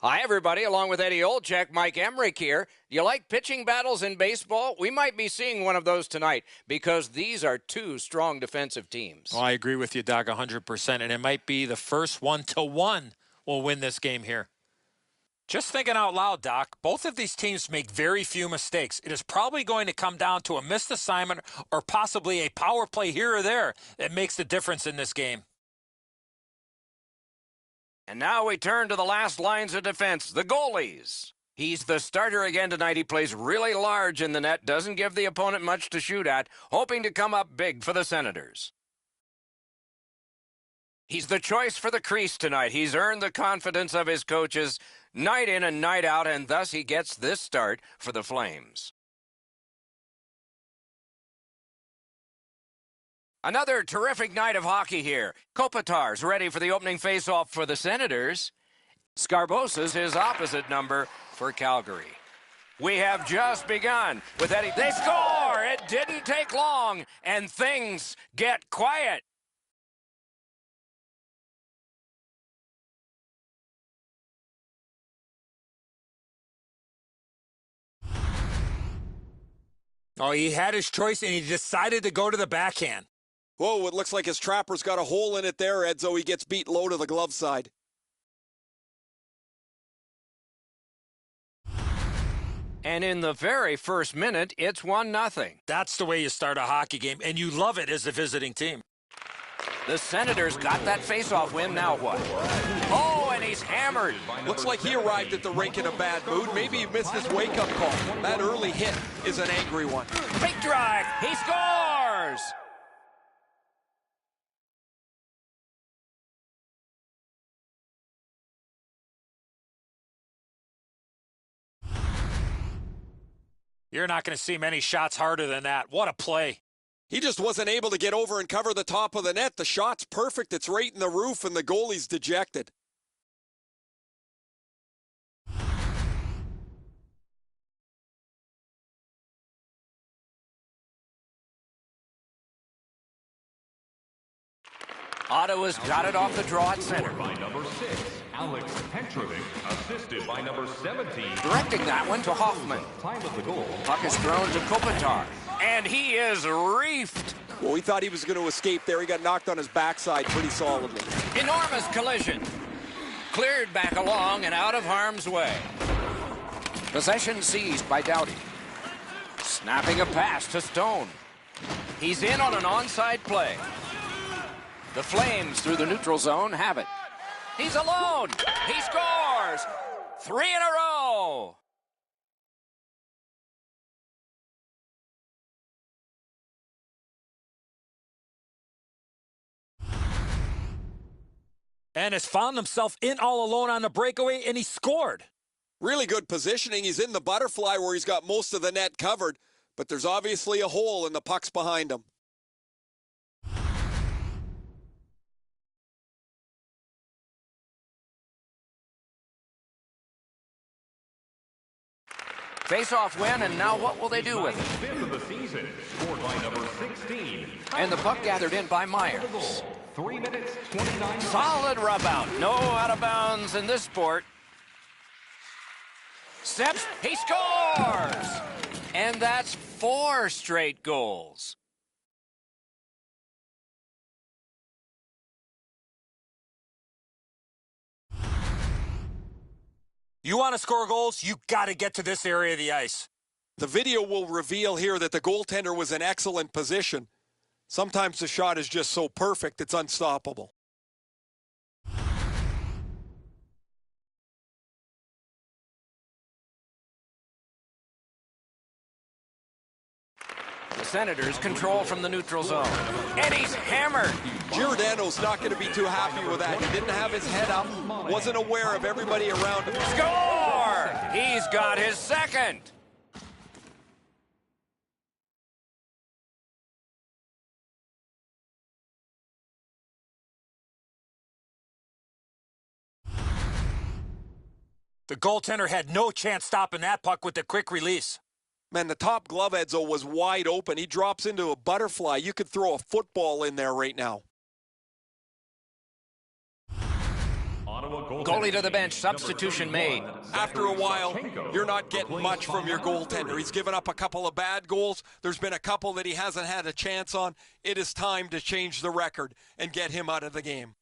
Hi, everybody. Along with Eddie Olczyk, Mike Emmerich here. Do you like pitching battles in baseball? We might be seeing one of those tonight because these are two strong defensive teams. Well, I agree with you, Doug, 100%, and it might be the first 1-1 will win this game here. Just thinking out loud, Doc, both of these teams make very few mistakes. It is probably going to come down to a missed assignment or possibly a power play here or there that makes the difference in this game. And now we turn to the last lines of defense, the goalies. He's the starter again tonight. He plays really large in the net, doesn't give the opponent much to shoot at, hoping to come up big for the Senators. He's the choice for the crease tonight. He's earned the confidence of his coaches night in and night out, and thus he gets this start for the Flames. Another terrific night of hockey here. Kopitar's ready for the opening faceoff for the Senators. Scarbosa's his opposite number for Calgary. We have just begun with Eddie. They score! It didn't take long, and things get quiet. Oh, he had his choice, and he decided to go to the backhand. Whoa, it looks like his trapper's got a hole in it there, Edzo. He gets beat low to the glove side. And in the very first minute, it's 1-0. That's the way you start a hockey game, and you love it as a visiting team. The Senators got that faceoff win. Now what? Oh, and he's hammered. Looks like he arrived at the rink in a bad mood. Maybe he missed his wake-up call. That early hit is an angry one. Big drive. He scores! You're not going to see many shots harder than that. What a play. He just wasn't able to get over and cover the top of the net. The shot's perfect. It's right in the roof, and the goalie's dejected. Ottawa's got it off the draw at center. By number 6, Alex Petrovic, assisted by number 17. Directing that one to Hoffman. Time of the goal. Puck is thrown to Kopitar, and he is reefed. Well, we thought he was going to escape there. He got knocked on his backside pretty solidly. Enormous collision. Cleared back along and out of harm's way. Possession seized by Doughty. Snapping a pass to Stone. He's in on an onside play. The Flames, through the neutral zone, have it. He's alone. He scores. 3 in a row. And has found himself in all alone on the breakaway, and he scored. Really good positioning. He's in the butterfly where he's got most of the net covered, but there's obviously a hole and the puck's behind him. Face-off win, and now what will they do with it? Fifth of the season, scored by number 16. And the puck gathered in by Myers. 3 minutes, 29 seconds. Solid rub out. No out of bounds in this sport. Steps, he scores! And that's 4 straight goals. You want to score goals, you got to get to this area of the ice. The video will reveal here that the goaltender was in excellent position. Sometimes the shot is just so perfect, it's unstoppable. The Senators control from the neutral zone. And he's hammered. Giordano's not going to be too happy with that. He didn't have his head up, wasn't aware of everybody around him. Score! He's got his second. The goaltender had no chance stopping that puck with the quick release. Man, the top glove, Edzo, was wide open. He drops into a butterfly. You could throw a football in there right now. Ottawa Ottawa goaltender. Goalie to the bench, substitution made. After a while, you're not getting much from your goaltender. He's given up a couple of bad goals. There's been a couple that he hasn't had a chance on. It is time to change the record and get him out of the game.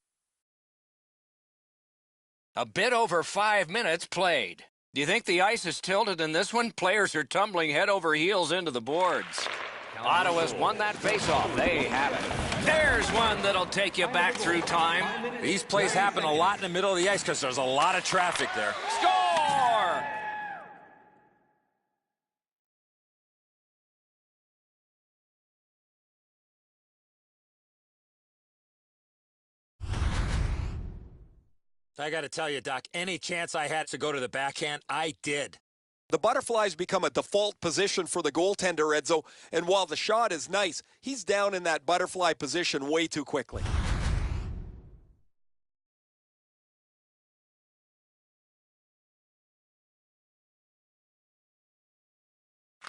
A bit over 5 minutes played. Do you think the ice is tilted in this one? Players are tumbling head over heels into the boards. Ottawa's won that faceoff. They have it. There's one that'll take you back through time. These plays happen a lot in the middle of the ice because there's a lot of traffic there. Score! I got to tell you, Doc, any chance I had to go to the backhand, I did. The butterflies become a default position for the goaltender, Edzo, and while the shot is nice, he's down in that butterfly position way too quickly.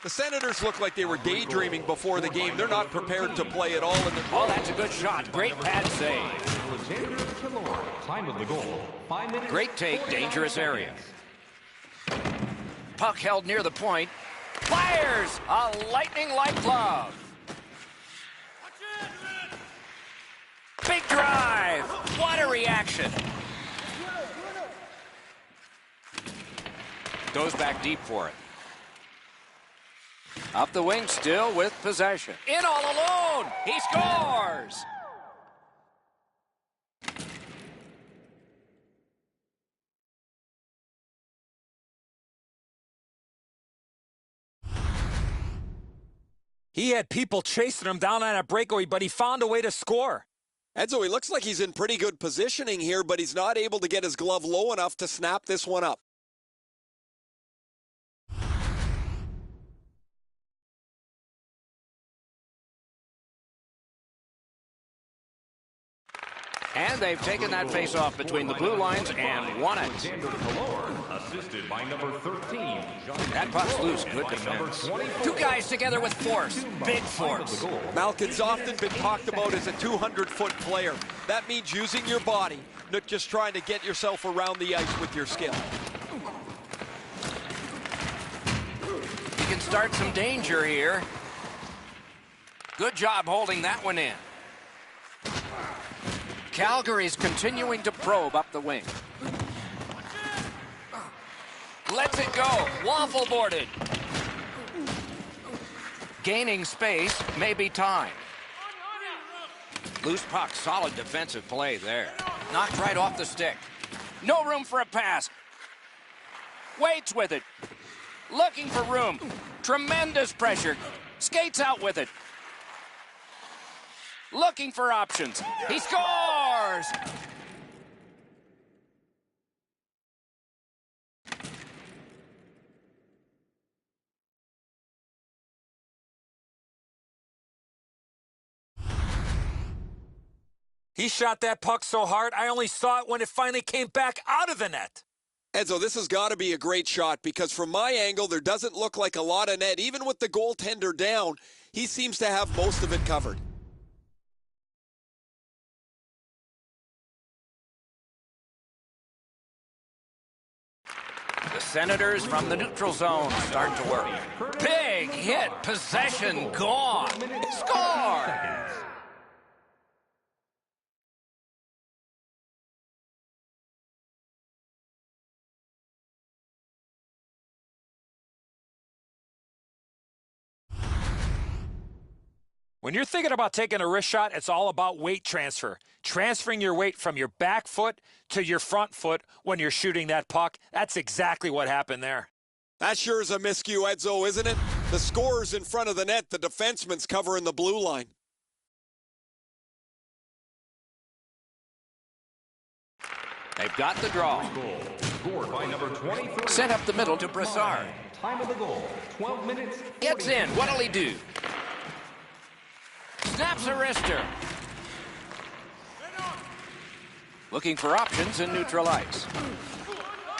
The Senators look like they were daydreaming before the game. They're not prepared to play at all. Oh, that's a good shot. Great pad save. Time of the goal, 5 minutes. Great take, dangerous area. Puck held near the point. Fires! A lightning-like glove. Big drive. What a reaction. Goes back deep for it. Up the wing still with possession. In all alone. He scores. He had people chasing him down on a breakaway, but he found a way to score. Edzo, he looks like he's in pretty good positioning here, but he's not able to get his glove low enough to snap this one up. And they've taken that face-off between the blue lines and won it. Assisted by number 13. That puck's loose. Good defense. Two guys together with force. Big force. Malkin's often been talked about as a 200-foot player. That means using your body, not just trying to get yourself around the ice with your skill. He can start some danger here. Good job holding that one in. Calgary's continuing to probe up the wing. Lets it go. Waffle boarded. Gaining space, maybe time. Loose puck, solid defensive play there. Knocked right off the stick. No room for a pass. Waits with it. Looking for room. Tremendous pressure. Skates out with it. Looking for options. He scores! He shot that puck so hard, I only saw it when it finally came back out of the net. Edzo, this has got to be a great shot because from my angle, there doesn't look like a lot of net. Even with the goaltender down, he seems to have most of it covered. The Senators from the neutral zone start to work. Big hit, possession gone. Score! When you're thinking about taking a wrist shot, it's all about weight transfer. Transferring your weight from your back foot to your front foot when you're shooting that puck. That's exactly what happened there. That sure is a miscue, Edzo, isn't it? The scorer's in front of the net, the defenseman's covering the blue line. They've got the draw. Scored by number 23. Sent up the middle to Brassard. Time of the goal, 12 minutes. Gets in. What'll he do? Snaps a wrister. Looking for options in neutral ice.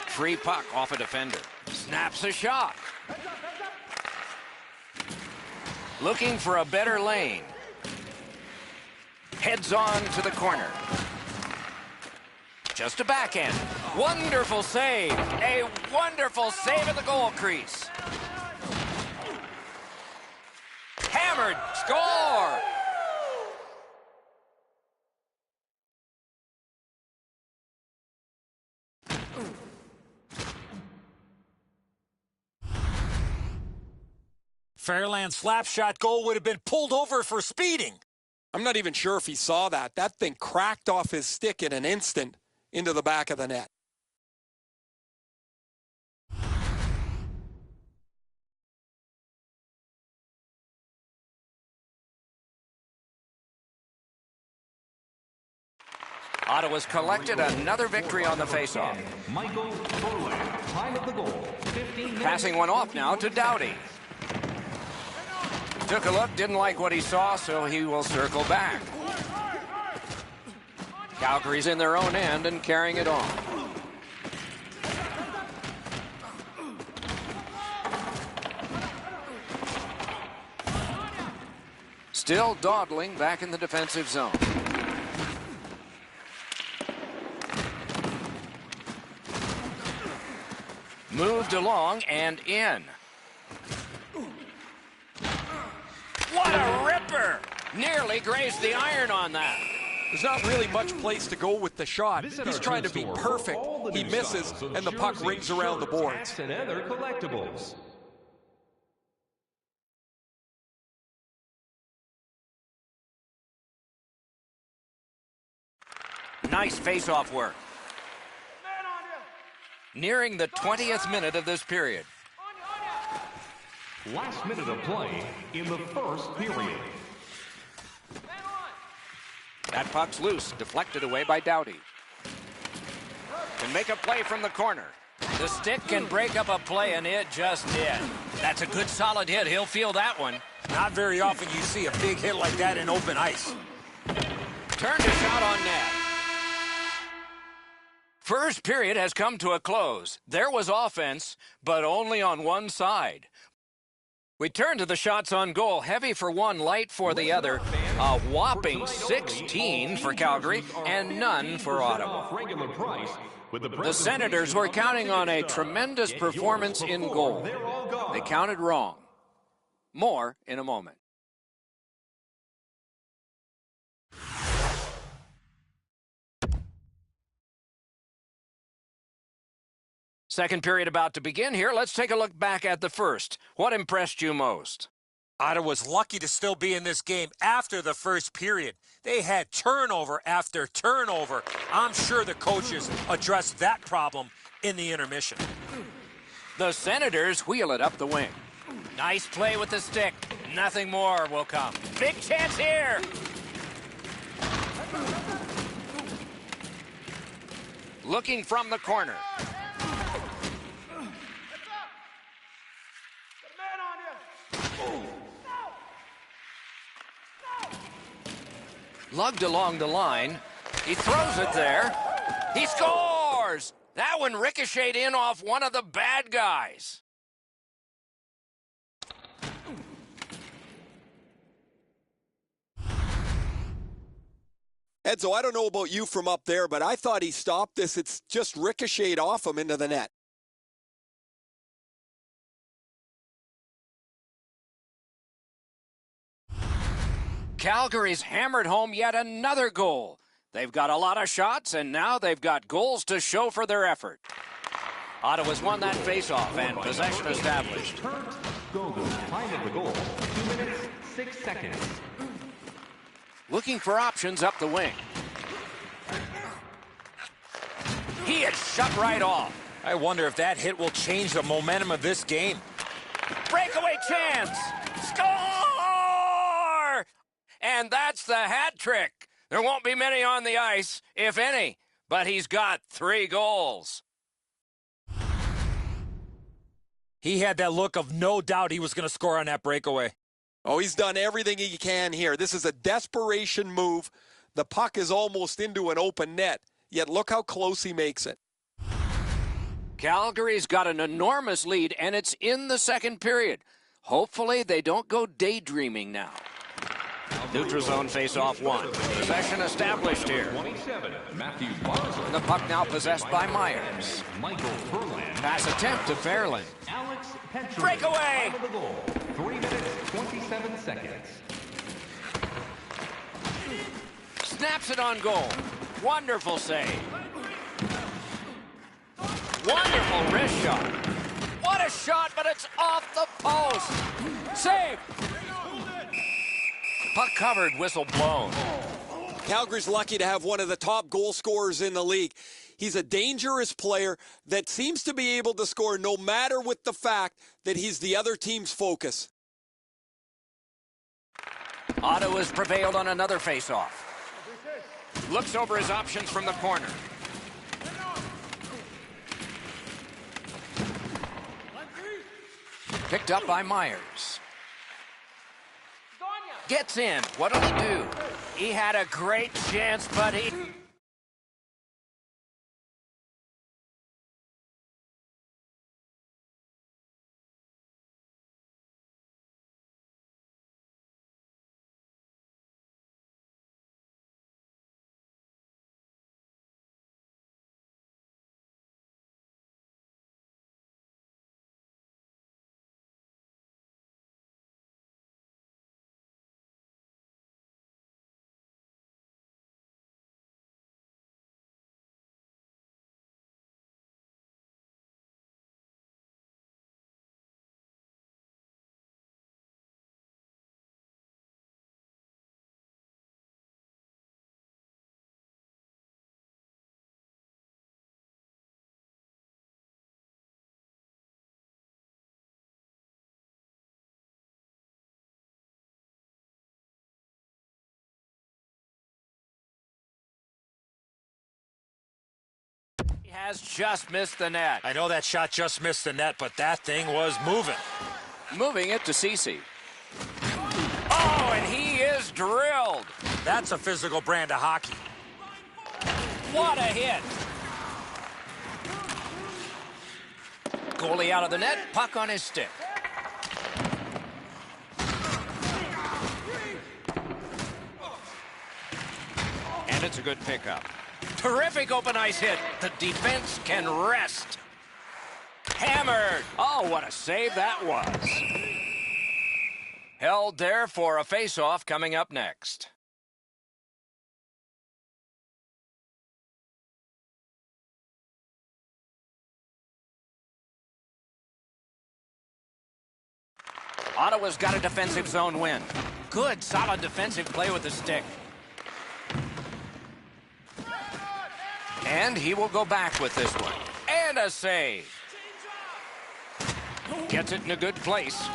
Free puck off a defender. Snaps a shot. Looking for a better lane. Heads on to the corner. Just a backhand. Wonderful save. A wonderful save at the goal crease. Hammered. Score! Fairland's slap shot goal would have been pulled over for speeding. I'm not even sure if he saw that. That thing cracked off his stick in an instant into the back of the net. Ottawa's collected another victory on the faceoff. Michael Berland, time of the goal, 15 Passing one off now to Doughty. Took a look, didn't like what he saw, so he will circle back. Calgary's in their own end and carrying it on. Still dawdling back in the defensive zone. Moved along and in. What a ripper! Nearly grazed the iron on that. There's not really much place to go with the shot. He's trying to be perfect. He misses, and the puck rings around the boards. and other collectibles. Nice face-off work. Nearing the 20th minute of this period. Last minute of play in the first period. That puck's loose, deflected away by Doughty. Can make a play from the corner. The stick can break up a play, and it just did. That's a good solid hit. He'll feel that one. Not very often you see a big hit like that in open ice. Turned a shot on net. First period has come to a close. There was offense, but only on one side. We turn to the shots on goal. Heavy for one, light for the other. A whopping 16 for Calgary and none for Ottawa. The Senators were counting on a tremendous performance in goal. They counted wrong. More in a moment. Second period about to begin here. Let's take a look back at the first. What impressed you most? Ottawa's lucky to still be in this game after the first period. They had turnover after turnover. I'm sure the coaches addressed that problem in the intermission. The Senators wheel it up the wing. Nice play with the stick. Nothing more will come. Big chance here. Looking from the corner. Lugged along the line. He throws it there. He scores! That one ricocheted in off one of the bad guys. Edzo, I don't know about you from up there, but I thought he stopped this. It's just ricocheted off him into the net. Calgary's hammered home yet another goal. They've got a lot of shots, and now they've got goals to show for their effort. Ottawa's won that faceoff and possession established. Gogo, time of the goal, 2 minutes, 6 seconds. Looking for options up the wing. He had shut right off. I wonder if that hit will change the momentum of this game. Breakaway chance. Score! And that's the hat trick. There won't be many on the ice, if any, but he's got 3 goals. He had that look of no doubt he was going to score on that breakaway. Oh, he's done everything he can here. This is a desperation move. The puck is almost into an open net, yet look how close he makes it. Calgary's got an enormous lead, and it's in the second period. Hopefully they don't go daydreaming now. Neutral zone face-off 1. Possession established here. 27, Matthew Barzal. The puck now possessed by Myers. Michael Verland. Pass attempt to Fairland. Alex Petrovic. Breakaway! Out of the goal. 3 minutes, 27 seconds. Snaps it on goal. Wonderful save. Wonderful wrist shot. What a shot, but it's off the post. Save. Puck covered, whistle blown. Calgary's lucky to have one of the top goal scorers in the league. He's a dangerous player that seems to be able to score no matter with the fact that he's the other team's focus. Ottawa's prevailed on another face-off. Looks over his options from the corner. Picked up by Myers. Gets in. What'll he do? He had a great chance, but he... has just missed the net. I know that shot just missed the net, but that thing was moving. Moving it to Cece. Oh, and he is drilled. That's a physical brand of hockey. What a hit. Goalie out of the net, puck on his stick. And it's a good pickup. Terrific open ice hit. The defense can rest. Hammered. Oh, what a save that was. Held there for a face-off coming up next. Ottawa's got a defensive zone win. Good, solid defensive play with the stick. And he will go back with this one. And a save. Gets it in a good place.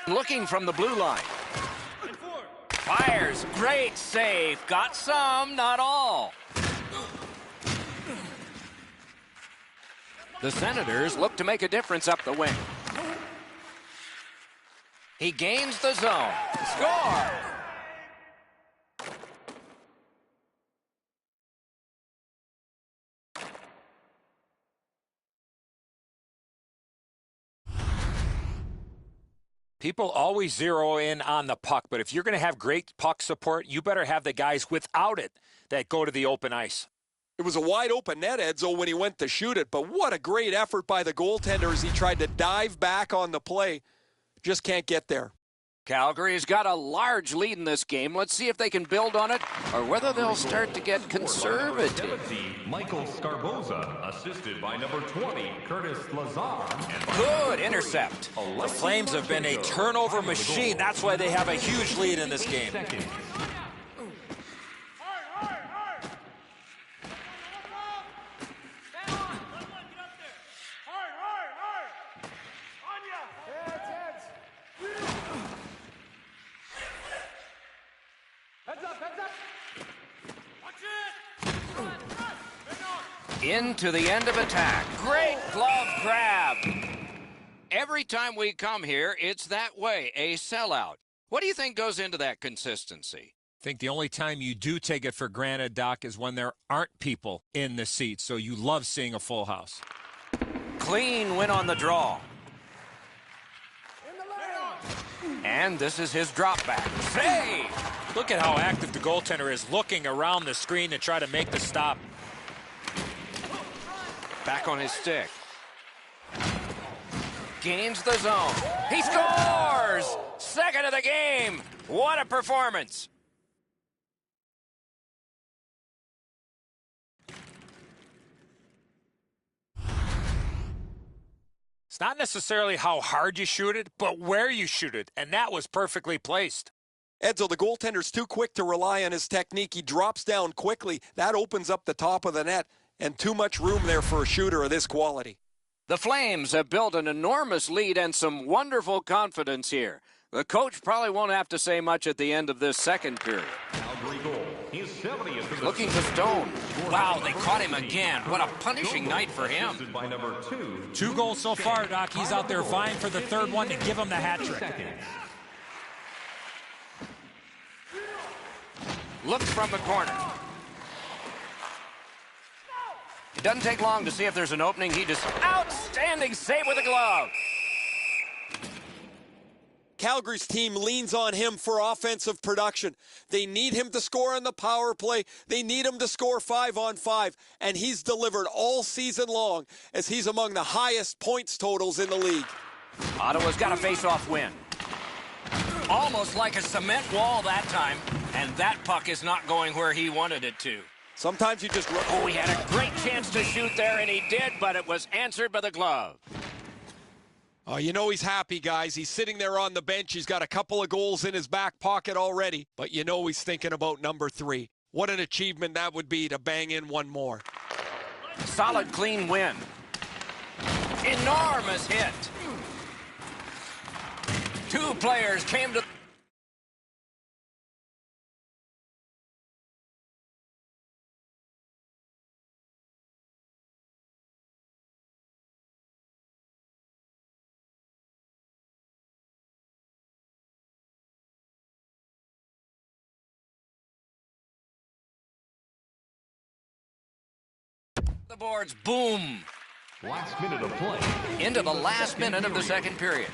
Looking from the blue line. Fires, great save. Got some, not all. The Senators look to make a difference up the wing. He gains the zone. Score! People always zero in on the puck, but if you're going to have great puck support, you better have the guys without it that go to the open ice. It was a wide open net, Edzo, when he went to shoot it, but what a great effort by the goaltender as he tried to dive back on the play. Just can't get there. Calgary's got a large lead in this game. Let's see if they can build on it or whether they'll start to get conservative. 70, Michael Scarboza, assisted by number 20, Curtis Lazar. Good intercept. The Flames have been a turnover machine. That's why they have a huge lead in this game. Into the end of attack. Great glove grab. Every time we come here, it's that way, a sellout. What do you think goes into that consistency? I think the only time you do take it for granted, Doc, is when there aren't people in the seats, so you love seeing a full house. Clean win on the draw. And this is his drop back. Save! Look at how active the goaltender is, looking around the screen to try to make the stop. Back on his stick. Gains the zone. He scores! Second of the game. What a performance. It's not necessarily how hard you shoot it, but where you shoot it, and that was perfectly placed. Edzo, the goaltender's too quick to rely on his technique. He drops down quickly. That opens up the top of the net, and too much room there for a shooter of this quality. The Flames have built an enormous lead and some wonderful confidence here. The coach probably won't have to say much at the end of this second period. Looking to Stone. Wow, they caught him again. What a punishing night for him. 2 goals so far, Doc. He's out there vying for the third one to give him the hat trick. Looks from the corner. It doesn't take long to see if there's an opening. He just outstanding save with a glove. Calgary's team leans on him for offensive production. They need him to score on the power play. They need him to score 5-on-5, and he's delivered all season long as he's among the highest points totals in the league. Ottawa's got a face-off win. Almost like a cement wall that time, and that puck is not going where he wanted it to. Sometimes you just... Oh, he had a great chance to shoot there, and he did, but it was answered by the glove. Oh, you know he's happy, guys. He's sitting there on the bench. He's got a couple of goals in his back pocket already, but you know he's thinking about number 3. What an achievement that would be to bang in one more. Solid, clean win. Enormous hit. 2 players came to... the boards, boom. Last minute of play. Into the last minute of the second period.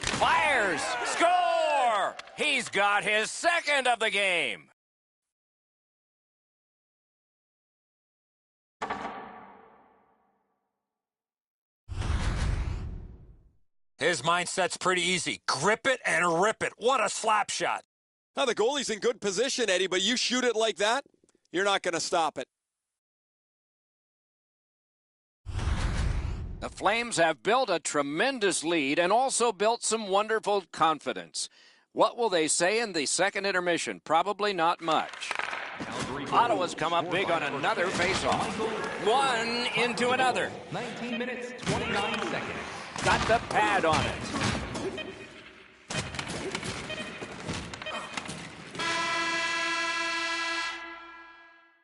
Fires! Score! He's got his second of the game. His mindset's pretty easy. Grip it and rip it. What a slap shot. Now, the goalie's in good position, Eddie, but you shoot it like that, you're not going to stop it. The Flames have built a tremendous lead and also built some wonderful confidence. What will they say in the second intermission? Probably not much. Ottawa's come up big on another faceoff. One into another. 19 minutes, 29 seconds. Got the pad on it.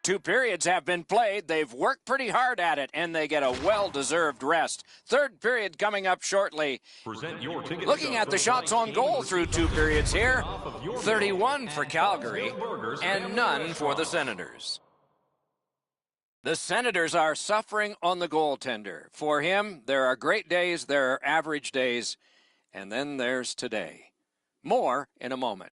2 periods have been played. They've worked pretty hard at it, and they get a well-deserved rest. Third period coming up shortly. Present your ticket Looking at the shots on goal through 2 periods here, 31 for Calgary and none for the Senators. The Senators are suffering on the goaltender. For him, there are great days, there are average days, and then there's today. More in a moment.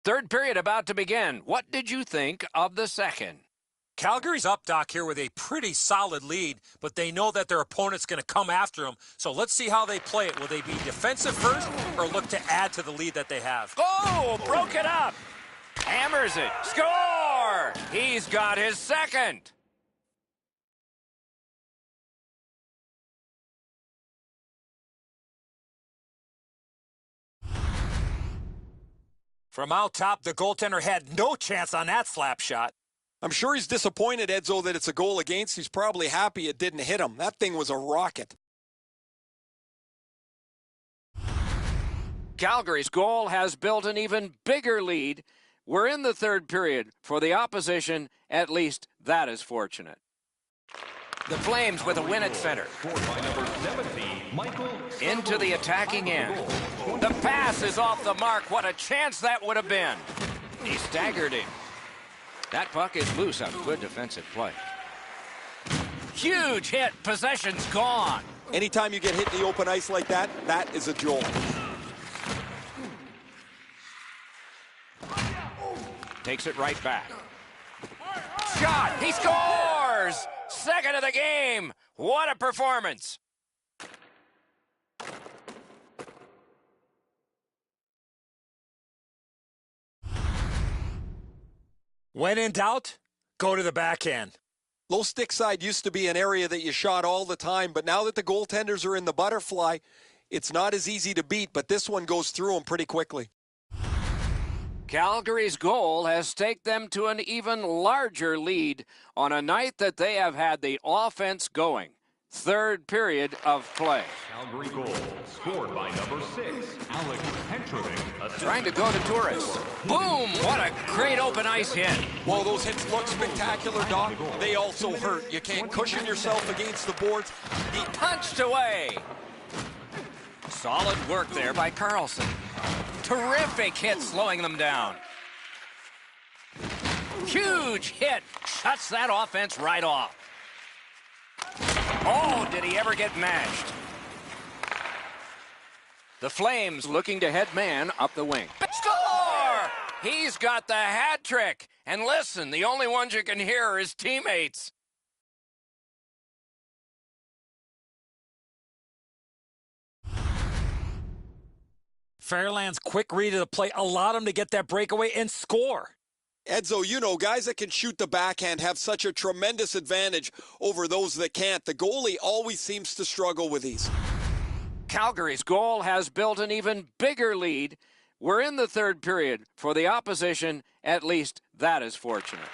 Third period about to begin. What did you think of the second? Calgary's up, Doc, here with a pretty solid lead, but they know that their opponent's going to come after them. So let's see how they play it. Will they be defensive first or look to add to the lead that they have? Oh, broke it up. Hammers it. Score! He's got his second. From out top, the goaltender had no chance on that slap shot. I'm sure he's disappointed, Edzo, that it's a goal against. He's probably happy it didn't hit him. That thing was a rocket. Calgary's goal has built an even bigger lead. We're in the third period. For the opposition, at least that is fortunate. The Flames with a win at center. Into the attacking end. The pass is off the mark. What a chance that would have been. He staggered him. That puck is loose on good defensive play. Huge hit. Possession's gone. Anytime you get hit in the open ice like that, that is a jolt. Takes it right back. Shot! He scores! Second of the game. What a performance. When in doubt, go to the backhand. Low stick side used to be an area that you shot all the time, but now that the goaltenders are in the butterfly, it's not as easy to beat, but this one goes through them pretty quickly. Calgary's goal has staked them to an even larger lead on a night that they have had the offense going. Third period of play. Calgary goal scored by number 6, Alex Petrovic. Trying to go to Torres. Boom! What a great open ice hit. While those hits look spectacular, Doc, they also hurt. You can't cushion yourself against the boards. He punched away. Solid work there by Carlson. Terrific hit slowing them down. Huge hit. Shuts that offense right off. Oh, did he ever get mashed? The Flames looking to head man up the wing. Score! He's got the hat trick. And listen, the only ones you can hear are his teammates. Fairland's quick read of the play allowed him to get that breakaway and score. Edzo, you know, guys that can shoot the backhand have such a tremendous advantage over those that can't. The goalie always seems to struggle with these. Calgary's goal has built an even bigger lead. We're in the third period. For the opposition, at least that is fortunate.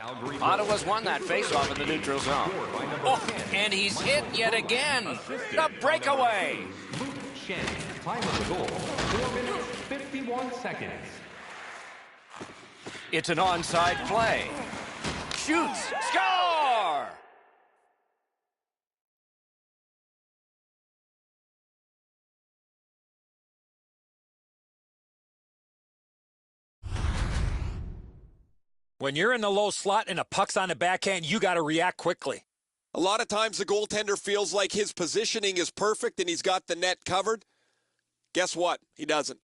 Ottawa's won that faceoff in the neutral zone. Oh, and he's hit yet again. The breakaway. Time of the goal, 4 minutes, 51 seconds. It's an onside play. Shoots. Score! When you're in the low slot and a puck's on the backhand, you got to react quickly. A lot of times the goaltender feels like his positioning is perfect and he's got the net covered. Guess what? He doesn't.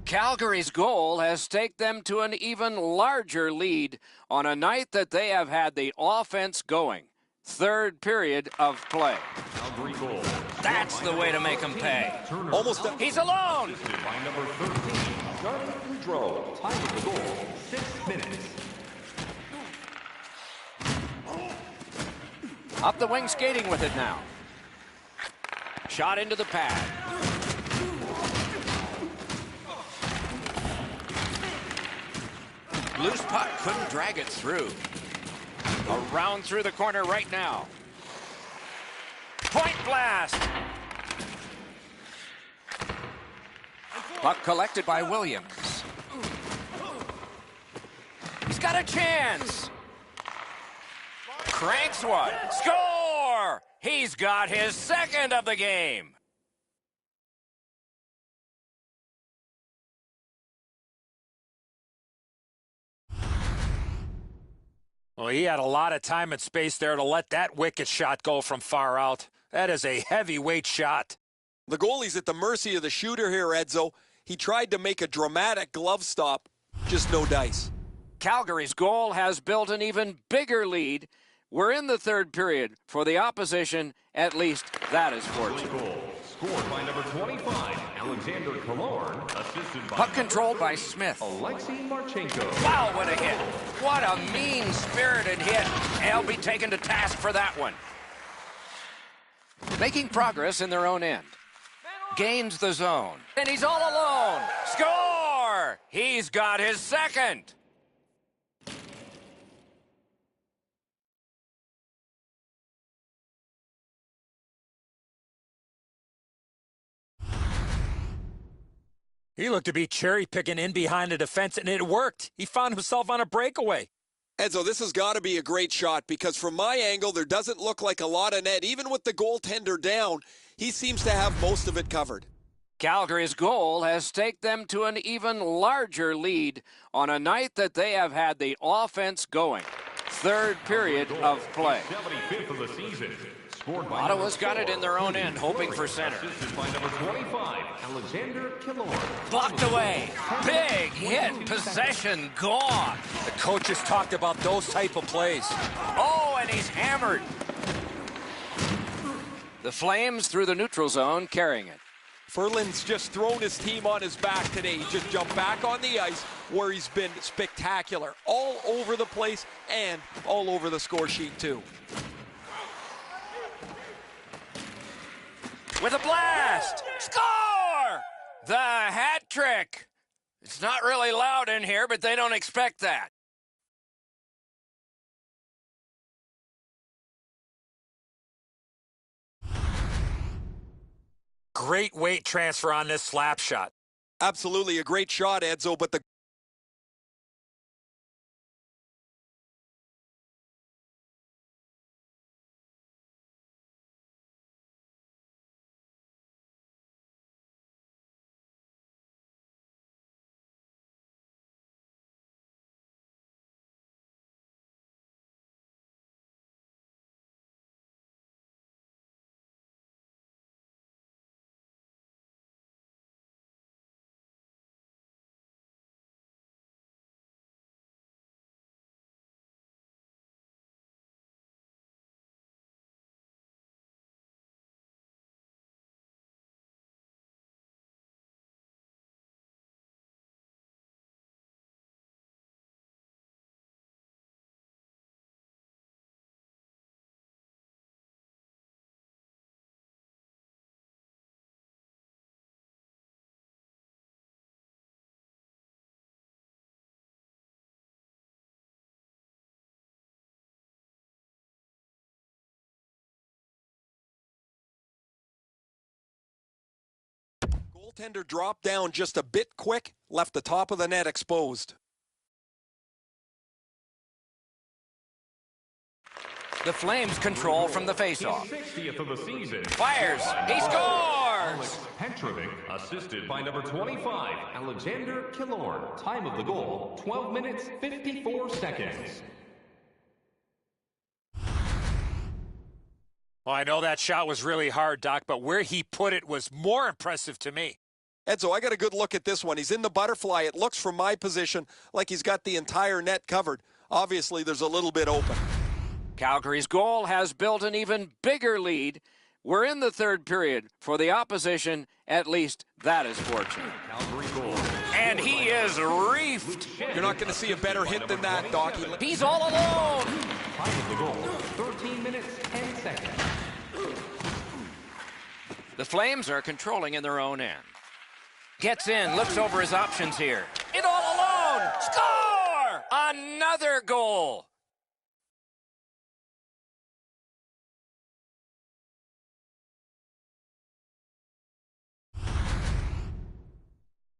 Calgary's goal has staked them to an even larger lead on a night that they have had the offense going. Third period of play. Calgary goal. That's the way to make him pay. Almost a... He's alone. Assisted by number 13, Johnny Gaudreau. Time of the goal, 6 minutes. Up the wing skating with it now. Shot into the pad. Loose puck, couldn't drag it through. Around through the corner right now. Point blast! Puck collected by Williams. He's got a chance. Cranks one. Score! He's got his second of the game. Well, he had a lot of time and space there to let that wicked shot go from far out. That is a heavyweight shot. The goalie's at the mercy of the shooter here, Edzo. He tried to make a dramatic glove stop. Just no dice. Calgary's goal has built an even bigger lead. We're in the third period. For the opposition, at least that is fortunate. Goal scored by number 25, Alexander Killorn, assisted by Puck controlled by Smith. Alexei Marchenko. Wow, what a hit. What a mean-spirited hit. They'll be taken to task for that one. Making progress in their own end. Gains the zone. And he's all alone. Score! He's got his second. He looked to be cherry-picking in behind the defense, and it worked. He found himself on a breakaway. Edzo, this has got to be a great shot because from my angle, there doesn't look like a lot of net. Even with the goaltender down, he seems to have most of it covered. Calgary's goal has staked them to an even larger lead on a night that they have had the offense going. Third period of play. 75th of the season. Scored by Ottawa's got it in their own end, hoping for center. Assisted by number 25, Alexander Killorn. Blocked away. Big hit. Possession gone. The coaches talked about those type of plays. Oh, and he's hammered. The Flames through the neutral zone, carrying it. Ferland's just thrown his team on his back today. He just jumped back on the ice where he's been spectacular. All over the place and all over the score sheet, too. With a blast! Score! The hat trick! It's not really loud in here, but they don't expect that. Great weight transfer on this slap shot. Absolutely a great shot, Edzo, but the goaltender dropped down just a bit quick, left the top of the net exposed. The Flames control from the faceoff. 60th of the season. Fires. He scores! yards. Petrovic, assisted by number 25, Alexander Killorn. Time of the goal, 12 minutes, 54 seconds. Well, I know that shot was really hard, Doc, but where he put it was more impressive to me. Edzo, I got a good look at this one. He's in the butterfly. It looks from my position like he's got the entire net covered. Obviously, there's a little bit open. Calgary's goal has built an even bigger lead. We're in the third period. For the opposition, at least that is fortunate. Calgary goal. And he is reefed. You're not going to see a better hit than that, Doc. He's all alone. Time of the goal, 13 minutes, 10 seconds. The Flames are controlling in their own end. Gets in, looks over his options here. In all alone. Score! Another goal.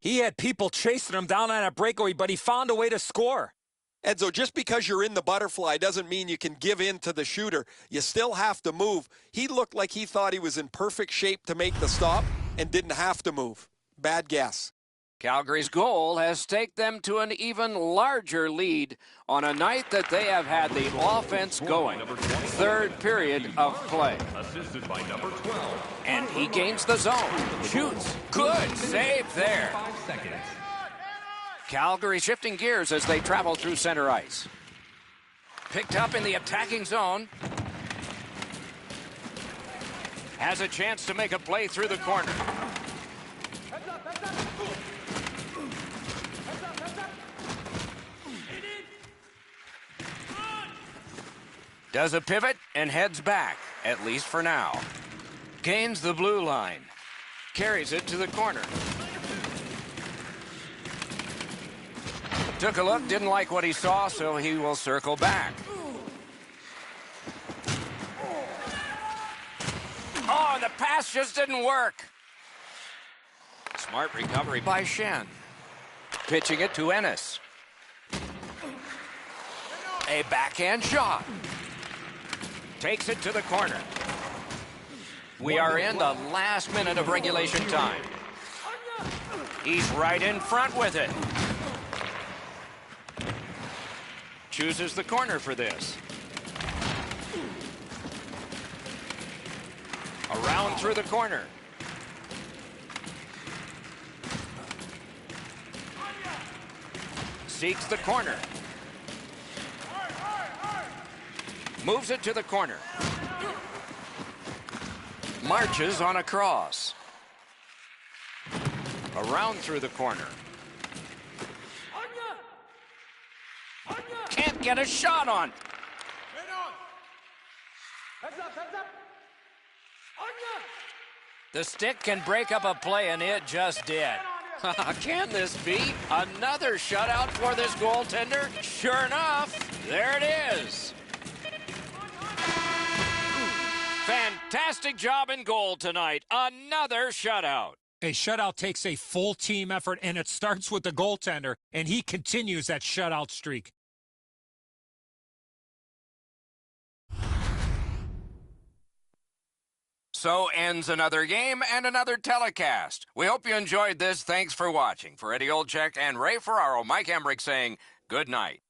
He had people chasing him down on a breakaway, but he found a way to score. Edzo, just because you're in the butterfly doesn't mean you can give in to the shooter. You still have to move. He looked like he thought he was in perfect shape to make the stop and didn't have to move. Bad guess. Calgary's goal has staked them to an even larger lead on a night that they have had the offense going. Third period of play. Assisted by number 12. And he gains the zone. Shoots. Good save there. 5 seconds. Calgary shifting gears as they travel through center ice. Picked up in the attacking zone. Has a chance to make a play through the corner. Does a pivot and heads back, at least for now. Gains the blue line. Carries it to the corner. Took a look, didn't like what he saw, so he will circle back. Oh, and the pass just didn't work. Smart recovery by Shen. Pitching it to Ennis. A backhand shot. Takes it to the corner. We are in the last minute of regulation time. He's right in front with it. Chooses the corner for this. Around through the corner. Seeks the corner. Moves it to the corner. Marches on a cross. Around through the corner. Can't get a shot on. The stick can break up a play, and it just did. Can this be another shutout for this goaltender? Sure enough, there it is. Fantastic job in goal tonight. Another shutout. A shutout takes a full team effort, and it starts with the goaltender, and he continues that shutout streak. So ends another game and another telecast. We hope you enjoyed this. Thanks for watching. For Eddie Olczyk and Ray Ferraro, Mike Emmerich saying good night.